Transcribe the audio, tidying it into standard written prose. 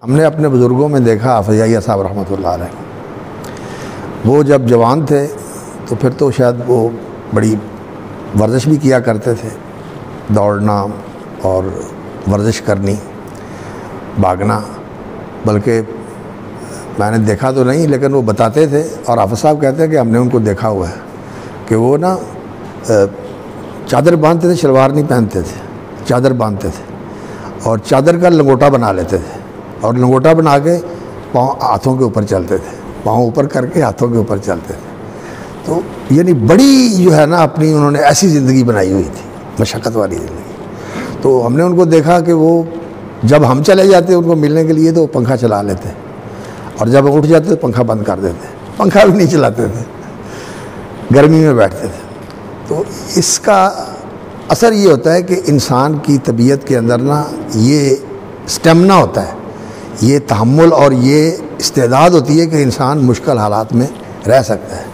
हमने अपने बुज़ुर्गों में देखा हफ़ज़ साहब रहमतुल्लाह अलैह, वो जब जवान थे तो फिर तो शायद वो बड़ी वर्जिश भी किया करते थे, दौड़ना और वर्जिश करनी, भागना। बल्कि मैंने देखा तो नहीं, लेकिन वो बताते थे और हाफ़िज़ साहब कहते हैं कि हमने उनको देखा हुआ है कि वो ना चादर बांधते थे, शलवार नहीं पहनते थे, चादर बांधते थे और चादर का लंगोटा बना लेते थे और लंगोटा बना के पाँव हाथों के ऊपर चलते थे, पाँव ऊपर करके हाथों के ऊपर चलते थे। तो यानी बड़ी जो है ना अपनी उन्होंने ऐसी ज़िंदगी बनाई हुई थी, मशक्क़त वाली ज़िंदगी। तो हमने उनको देखा कि वो जब हम चले जाते उनको मिलने के लिए तो पंखा चला लेते और जब उठ जाते तो पंखा बंद कर देते, पंखा भी नहीं चलाते थे, गर्मी में बैठते थे। तो इसका असर ये होता है कि इंसान की तबीयत के अंदर ना ये स्टेमिना होता है, ये तहम्मुल और ये इस्तेदाद होती है कि इंसान मुश्किल हालात में रह सकता है।